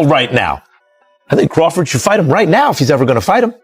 right now. I think Crawford should fight him right now if he's ever going to fight him.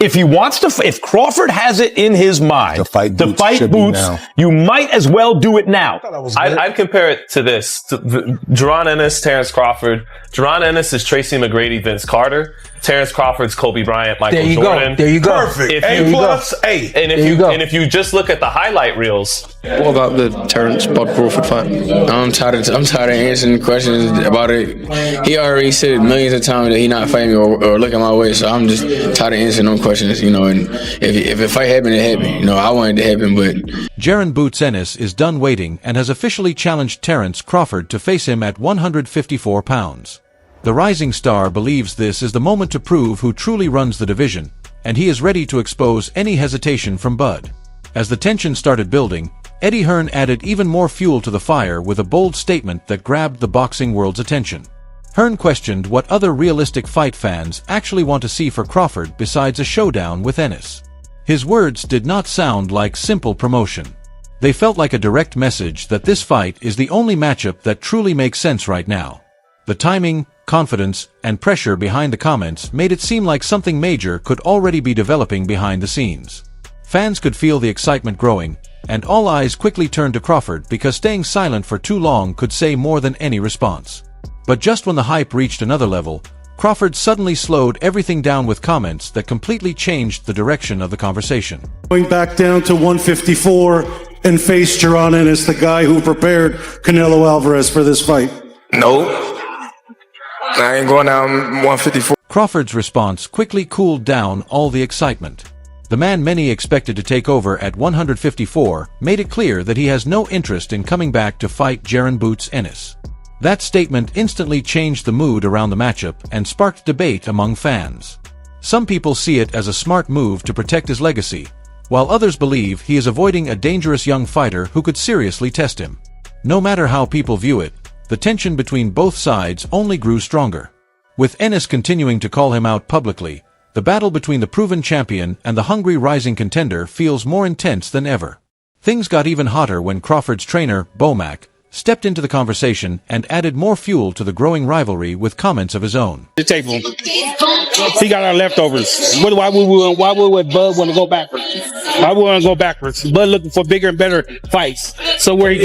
If he wants to, if Crawford has it in his mind to fight Boots, you might as well do it now. I'd compare it to this. Jaron Ennis, Terence Crawford. Jaron Ennis is Tracy McGrady, Vince Carter. Terence Crawford's Kobe Bryant, Michael Jordan. There you go. Perfect. A+, And if you just look at the highlight reels. What about the Terence Crawford fight? I'm tired of answering questions about it. He already said millions of times that he not fighting me or looking my way, so I'm just tired of answering them questions, you know. And if a fight happened, it happened. You know, I wanted it to happen, but Jaron Boots Ennis is done waiting and has officially challenged Terence Crawford to face him at 154 pounds. The rising star believes this is the moment to prove who truly runs the division, and he is ready to expose any hesitation from Bud. As the tension started building, Eddie Hearn added even more fuel to the fire with a bold statement that grabbed the boxing world's attention. Hearn questioned what other realistic fight fans actually want to see for Crawford besides a showdown with Ennis. His words did not sound like simple promotion. They felt like a direct message that this fight is the only matchup that truly makes sense right now. The timing, confidence, and pressure behind the comments made it seem like something major could already be developing behind the scenes. Fans could feel the excitement growing, and all eyes quickly turned to Crawford because staying silent for too long could say more than any response. But just when the hype reached another level, Crawford suddenly slowed everything down with comments that completely changed the direction of the conversation. Going back down to 154 and face Jaron Ennis, the guy who prepared Canelo Alvarez for this fight. no. I ain't going down 154. Crawford's response quickly cooled down all the excitement. The man many expected to take over at 154 made it clear that he has no interest in coming back to fight Jaron Boots Ennis. That statement instantly changed the mood around the matchup and sparked debate among fans. Some people see it as a smart move to protect his legacy, while others believe he is avoiding a dangerous young fighter who could seriously test him. No matter how people view it, the tension between both sides only grew stronger. With Ennis continuing to call him out publicly, the battle between the proven champion and the hungry rising contender feels more intense than ever. Things got even hotter when Crawford's trainer, Bomac, stepped into the conversation and added more fuel to the growing rivalry with comments of his own. The table. He got our leftovers. Why would Bud want to go backwards? Why would we want to go backwards? Bud looking for bigger and better fights. So where he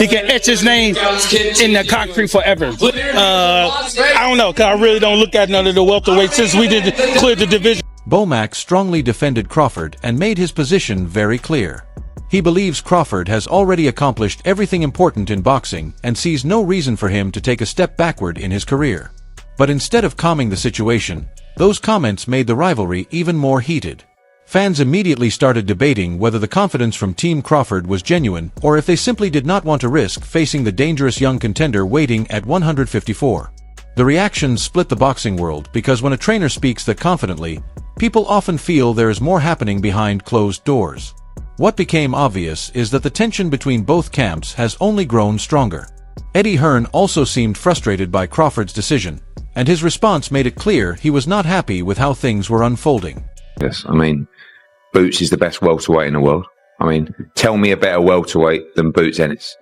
can etch his name in the concrete forever. I don't know, because I really don't look at none of the welterweights since we did clear the division. Bomac strongly defended Crawford and made his position very clear. He believes Crawford has already accomplished everything important in boxing and sees no reason for him to take a step backward in his career. But instead of calming the situation, those comments made the rivalry even more heated. Fans immediately started debating whether the confidence from Team Crawford was genuine or if they simply did not want to risk facing the dangerous young contender waiting at 154. The reactions split the boxing world because when a trainer speaks that confidently, people often feel there is more happening behind closed doors. What became obvious is that the tension between both camps has only grown stronger. Eddie Hearn also seemed frustrated by Crawford's decision, and his response made it clear he was not happy with how things were unfolding. Yes, I mean, Boots is the best welterweight in the world. I mean, tell me a better welterweight than Boots Ennis.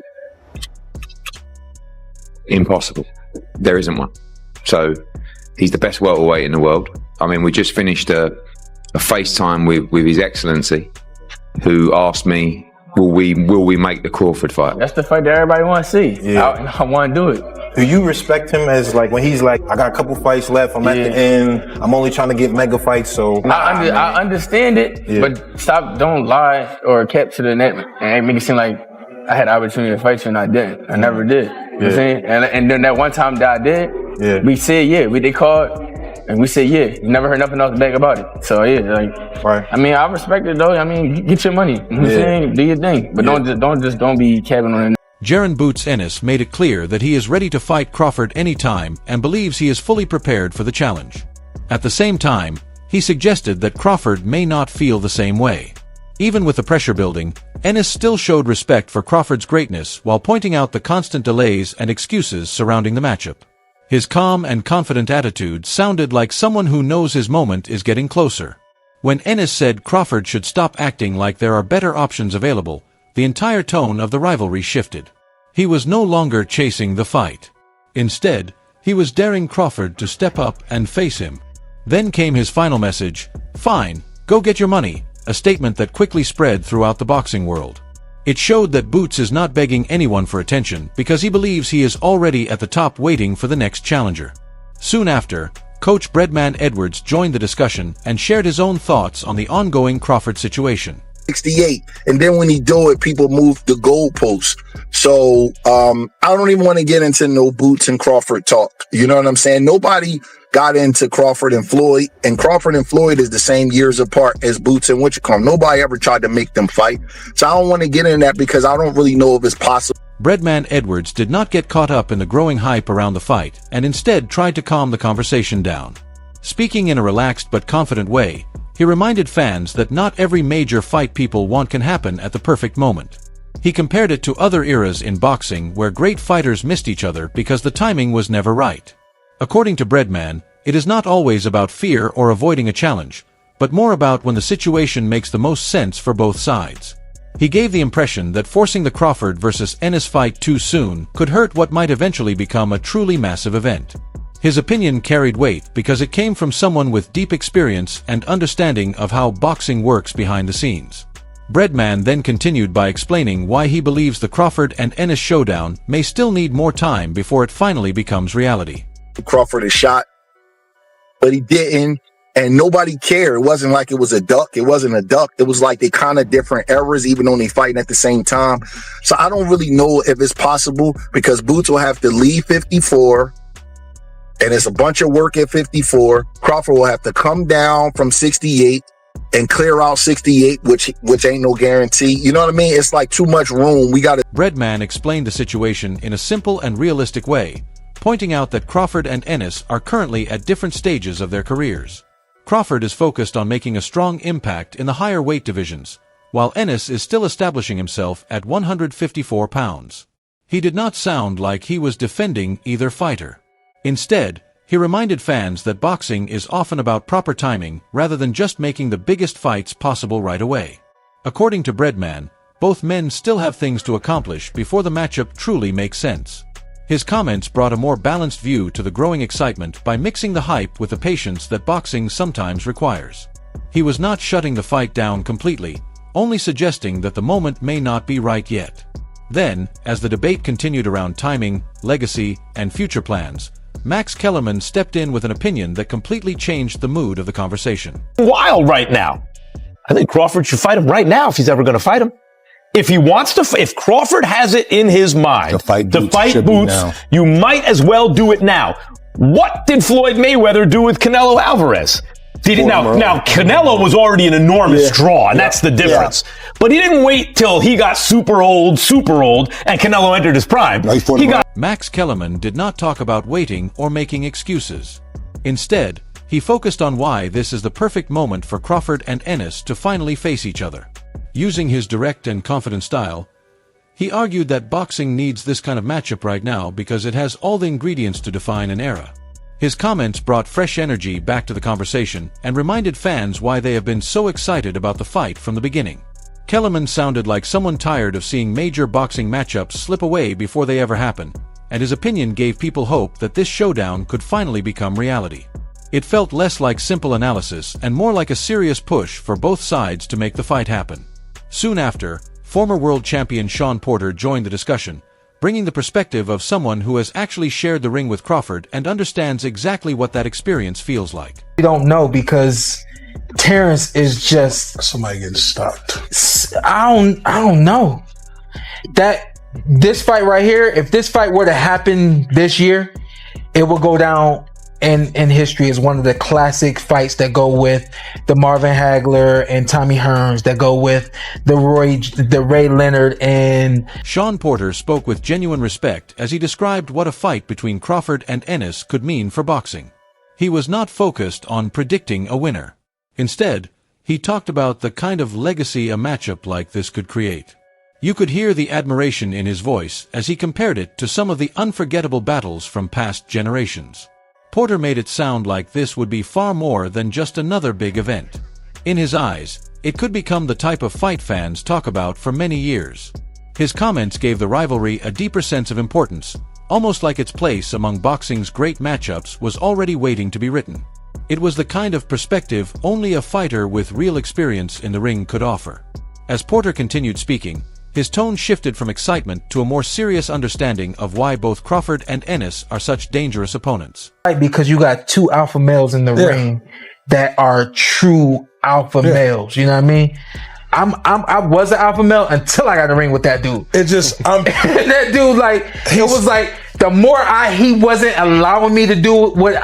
Impossible. There isn't one. So, he's the best welterweight in the world. I mean, we just finished a FaceTime with His Excellency, who asked me, will we make the Crawford fight? That's the fight that everybody want to see. Yeah. I want to do it. Do you respect him as like when he's like, I got a couple fights left, I'm at the end, I'm only trying to get mega fights, so. I understand it, but don't lie or cap to the net and make it seem like I had the opportunity to fight you and I didn't. I never did. You know what I'm saying? And then that one time that I did, we said, they called. And we said, you never heard nothing else back about it. So right. I mean, I respect it though. I mean, get your money. You know what I'm saying? Do your thing. But don't be capping on it. Jaron Boots Ennis made it clear that he is ready to fight Crawford anytime and believes he is fully prepared for the challenge. At the same time, he suggested that Crawford may not feel the same way. Even with the pressure building, Ennis still showed respect for Crawford's greatness while pointing out the constant delays and excuses surrounding the matchup. His calm and confident attitude sounded like someone who knows his moment is getting closer. When Ennis said Crawford should stop acting like there are better options available, the entire tone of the rivalry shifted. He was no longer chasing the fight. Instead, He was daring Crawford to step up and face him. Then came his final message, "Fine, go get your money," a statement that quickly spread throughout the boxing world. It showed that Boots is not begging anyone for attention because he believes he is already at the top waiting for the next challenger. Soon after, Coach Breadman Edwards joined the discussion and shared his own thoughts on the ongoing Crawford situation. 68, and then when he do it, people move the goalposts. So I don't even want to get into no Boots and Crawford talk. You know what I'm saying? Nobody got into Crawford and Floyd, and Crawford and Floyd is the same years apart as Boots and Wichicombe. Nobody ever tried to make them fight. So I don't want to get in that because I don't really know if it's possible. Breadman Edwards did not get caught up in the growing hype around the fight and instead tried to calm the conversation down. Speaking in a relaxed but confident way, he reminded fans that not every major fight people want can happen at the perfect moment. He compared it to other eras in boxing where great fighters missed each other because the timing was never right. According to Breadman, it is not always about fear or avoiding a challenge, but more about when the situation makes the most sense for both sides. He gave the impression that forcing the Crawford versus Ennis fight too soon could hurt what might eventually become a truly massive event. His opinion carried weight because it came from someone with deep experience and understanding of how boxing works behind the scenes. Breadman then continued by explaining why he believes the Crawford and Ennis showdown may still need more time before it finally becomes reality. Crawford is shot, but he didn't, and nobody cared. It wasn't like it was a duck. It wasn't a duck. It was like they kind of different eras, even though they fighting at the same time. So I don't really know if it's possible because Boots will have to leave 54. And it's a bunch of work at 54. Crawford will have to come down from 68 and clear out 68, which ain't no guarantee. You know what I mean? It's like too much room. We got to. Breadman explained the situation in a simple and realistic way, pointing out that Crawford and Ennis are currently at different stages of their careers. Crawford is focused on making a strong impact in the higher weight divisions, while Ennis is still establishing himself at 154 pounds. He did not sound like he was defending either fighter. Instead, he reminded fans that boxing is often about proper timing rather than just making the biggest fights possible right away. According to Breadman, both men still have things to accomplish before the matchup truly makes sense. His comments brought a more balanced view to the growing excitement by mixing the hype with the patience that boxing sometimes requires. He was not shutting the fight down completely, only suggesting that the moment may not be right yet. Then, as the debate continued around timing, legacy, and future plans, Max Kellerman stepped in with an opinion that completely changed the mood of the conversation. Wild right now. I think Crawford should fight him right now if he's ever going to fight him. If he wants to, if Crawford has it in his mind to fight Boots, you might as well do it now. What did Floyd Mayweather do with Canelo Alvarez? Now Canelo was already an enormous draw, and that's the difference. But he didn't wait till he got super old, and Canelo entered his prime. Max Kellerman did not talk about waiting or making excuses. Instead, he focused on why this is the perfect moment for Crawford and Ennis to finally face each other. Using his direct and confident style, he argued that boxing needs this kind of matchup right now because it has all the ingredients to define an era. His comments brought fresh energy back to the conversation and reminded fans why they have been so excited about the fight from the beginning. Kellerman sounded like someone tired of seeing major boxing matchups slip away before they ever happen, and his opinion gave people hope that this showdown could finally become reality. It felt less like simple analysis and more like a serious push for both sides to make the fight happen. Soon after, former world champion Shawn Porter joined the discussion, bringing the perspective of someone who has actually shared the ring with Crawford and understands exactly what that experience feels like. We don't know because Terence is just somebody getting stopped. I don't know. That this fight right here, if this fight were to happen this year, it will go down in history as one of the classic fights that go with the Marvin Hagler and Tommy Hearns, that go with the Ray Leonard and... Shawn Porter spoke with genuine respect as he described what a fight between Crawford and Ennis could mean for boxing. He was not focused on predicting a winner. Instead, he talked about the kind of legacy a matchup like this could create. You could hear the admiration in his voice as he compared it to some of the unforgettable battles from past generations. Porter made it sound like this would be far more than just another big event. In his eyes, it could become the type of fight fans talk about for many years. His comments gave the rivalry a deeper sense of importance, almost like its place among boxing's great matchups was already waiting to be written. It was the kind of perspective only a fighter with real experience in the ring could offer. As Porter continued speaking, his tone shifted from excitement to a more serious understanding of why both Crawford and Ennis are such dangerous opponents. Because you got two alpha males in the ring that are true alpha males. You know what I mean? I was an alpha male until I got in the ring with that dude. It just, that dude, like, it was like, the more he wasn't allowing me to do what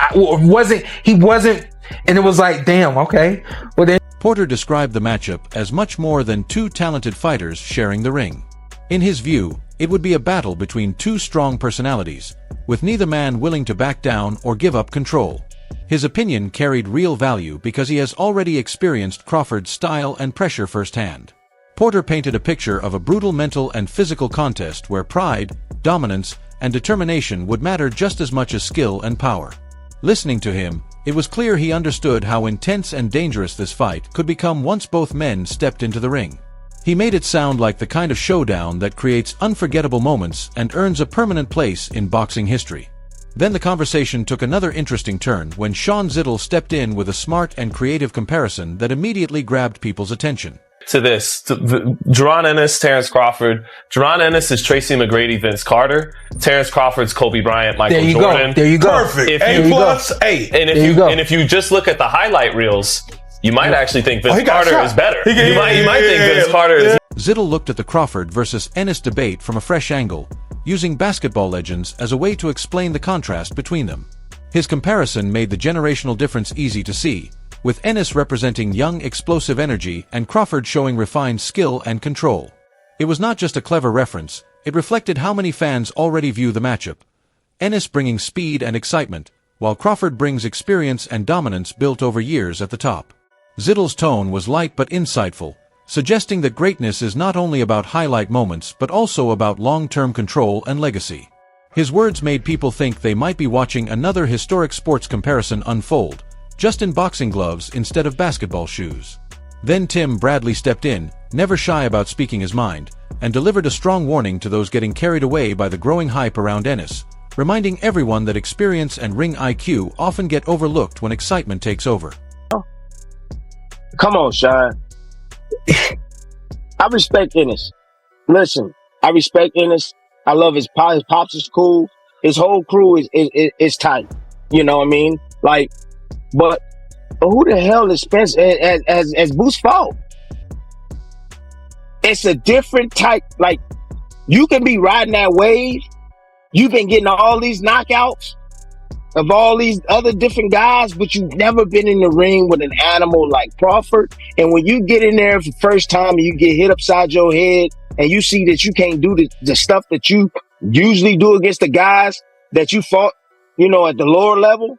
he wasn't, and it was like, damn, okay. Well then. Porter described the matchup as much more than two talented fighters sharing the ring. In his view, it would be a battle between two strong personalities, with neither man willing to back down or give up control. His opinion carried real value because he has already experienced Crawford's style and pressure firsthand. Porter painted a picture of a brutal mental and physical contest where pride, dominance, and determination would matter just as much as skill and power. Listening to him, it was clear he understood how intense and dangerous this fight could become once both men stepped into the ring. He made it sound like the kind of showdown that creates unforgettable moments and earns a permanent place in boxing history. Then the conversation took another interesting turn when Shawn stepped in with a smart and creative comparison that immediately grabbed people's attention. To this, Jaron Ennis, Terence Crawford. Jaron Ennis is Tracy McGrady, Vince Carter. Terence Crawford's Kobe Bryant, Michael Jordan. There you go. Perfect. And if you just look at the highlight reels, you might actually think Vince Carter is better. You might think Vince Carter is. Zittel looked at the Crawford versus Ennis debate from a fresh angle, using basketball legends as a way to explain the contrast between them. His comparison made the generational difference easy to see, with Ennis representing young, explosive energy and Crawford showing refined skill and control. It was not just a clever reference, it reflected how many fans already view the matchup. Ennis bringing speed and excitement, while Crawford brings experience and dominance built over years at the top. Zittel's tone was light but insightful, suggesting that greatness is not only about highlight moments but also about long-term control and legacy. His words made people think they might be watching another historic sports comparison unfold, just in boxing gloves instead of basketball shoes. Then Tim Bradley stepped in, never shy about speaking his mind, and delivered a strong warning to those getting carried away by the growing hype around Ennis, reminding everyone that experience and ring IQ often get overlooked when excitement takes over. Come on, Shawn. I respect Ennis. Listen, I respect Ennis. I love his pops. His pops is cool. His whole crew is tight. You know what I mean? Like, but who the hell is Spencer as Boots fought? It's a different type. Like, you can be riding that wave. You've been getting all these knockouts of all these other different guys, but you've never been in the ring with an animal like Crawford. And when you get in there for the first time and you get hit upside your head and you see that you can't do the stuff that you usually do against the guys that you fought, you know, at the lower level,